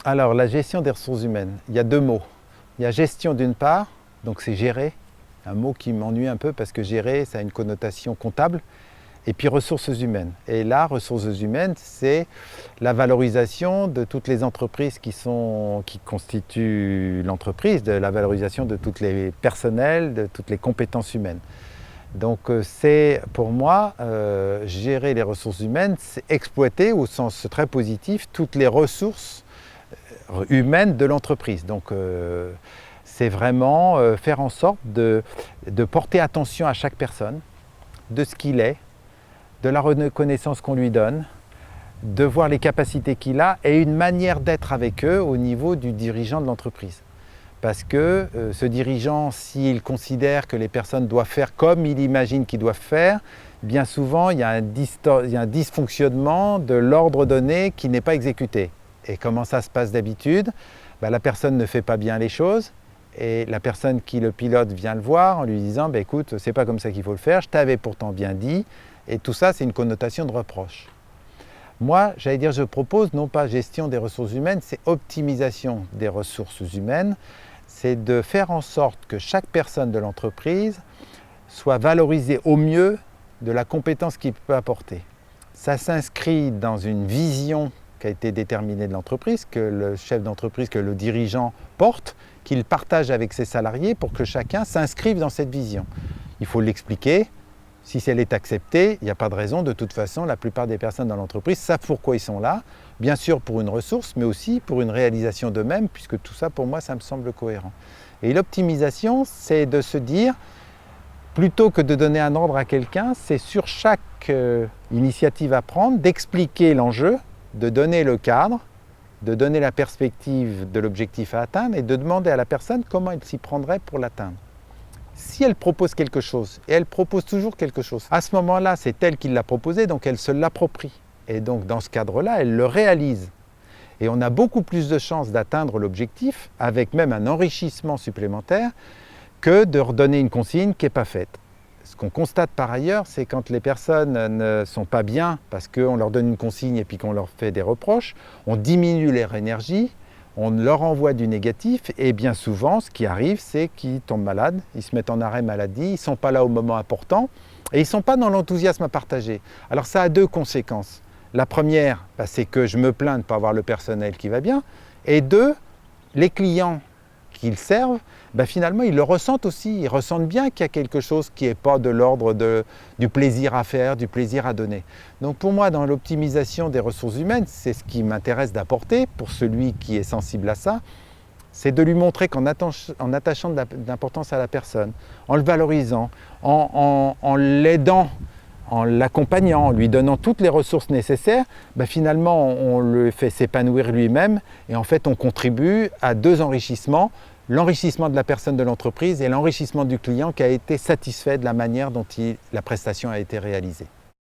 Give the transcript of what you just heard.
Alors, la gestion des ressources humaines, il y a deux mots. Il y a gestion d'une part, donc c'est gérer, un mot qui m'ennuie un peu parce que gérer, ça a une connotation comptable. Et puis ressources humaines. Et là, ressources humaines, c'est la valorisation de toutes les entreprises qui constituent l'entreprise, de la valorisation de tous les personnels, de toutes les compétences humaines. Donc c'est pour moi, gérer les ressources humaines, c'est exploiter au sens très positif toutes les ressources humaines de l'entreprise. Donc c'est vraiment faire en sorte de porter attention à chaque personne, de ce qu'il est, de la reconnaissance qu'on lui donne, de voir les capacités qu'il a et une manière d'être avec eux au niveau du dirigeant de l'entreprise. Parce que ce dirigeant, s'il considère que les personnes doivent faire comme il imagine qu'ils doivent faire, bien souvent il y a un dysfonctionnement de l'ordre donné qui n'est pas exécuté. Et comment ça se passe d'habitude? La personne ne fait pas bien les choses et la personne qui le pilote vient le voir en lui disant écoute, c'est pas comme ça qu'il faut le faire, je t'avais pourtant bien dit. Et tout ça, c'est une connotation de reproche. Moi, j'allais dire, je propose non pas gestion des ressources humaines, c'est optimisation des ressources humaines. C'est de faire en sorte que chaque personne de l'entreprise soit valorisée au mieux de la compétence qu'il peut apporter. Ça s'inscrit dans une vision qui a été déterminée de l'entreprise, que le chef d'entreprise, que le dirigeant porte, qu'il partage avec ses salariés pour que chacun s'inscrive dans cette vision. Il faut l'expliquer. Si elle est acceptée, il n'y a pas de raison. De toute façon, la plupart des personnes dans l'entreprise savent pourquoi ils sont là. Bien sûr pour une ressource, mais aussi pour une réalisation d'eux-mêmes, puisque tout ça, pour moi, ça me semble cohérent. Et l'optimisation, c'est de se dire, plutôt que de donner un ordre à quelqu'un, c'est sur chaque initiative à prendre, d'expliquer l'enjeu, de donner le cadre, de donner la perspective de l'objectif à atteindre et de demander à la personne comment elle s'y prendrait pour l'atteindre. Si elle propose quelque chose, et elle propose toujours quelque chose, à ce moment-là, c'est elle qui l'a proposé, donc elle se l'approprie. Et donc dans ce cadre-là, elle le réalise. Et on a beaucoup plus de chances d'atteindre l'objectif, avec même un enrichissement supplémentaire, que de redonner une consigne qui n'est pas faite. Ce qu'on constate par ailleurs, c'est quand les personnes ne sont pas bien, parce qu'on leur donne une consigne et puis qu'on leur fait des reproches, on diminue leur énergie, on leur envoie du négatif et bien souvent, ce qui arrive, c'est qu'ils tombent malades, ils se mettent en arrêt maladie, ils ne sont pas là au moment important et ils ne sont pas dans l'enthousiasme à partager. Alors ça a deux conséquences. La première, c'est que je me plains de ne pas avoir le personnel qui va bien. Et deux, les clients qu'ils servent, finalement, ils le ressentent aussi. Ils ressentent bien qu'il y a quelque chose qui n'est pas de l'ordre du plaisir à faire, du plaisir à donner. Donc pour moi, dans l'optimisation des ressources humaines, c'est ce qui m'intéresse d'apporter pour celui qui est sensible à ça, c'est de lui montrer qu'en attachant de l'importance à la personne, en le valorisant, en l'aidant, en l'accompagnant, en lui donnant toutes les ressources nécessaires, finalement on le fait s'épanouir lui-même et en fait on contribue à deux enrichissements, l'enrichissement de la personne de l'entreprise et l'enrichissement du client qui a été satisfait de la manière dont la prestation a été réalisée.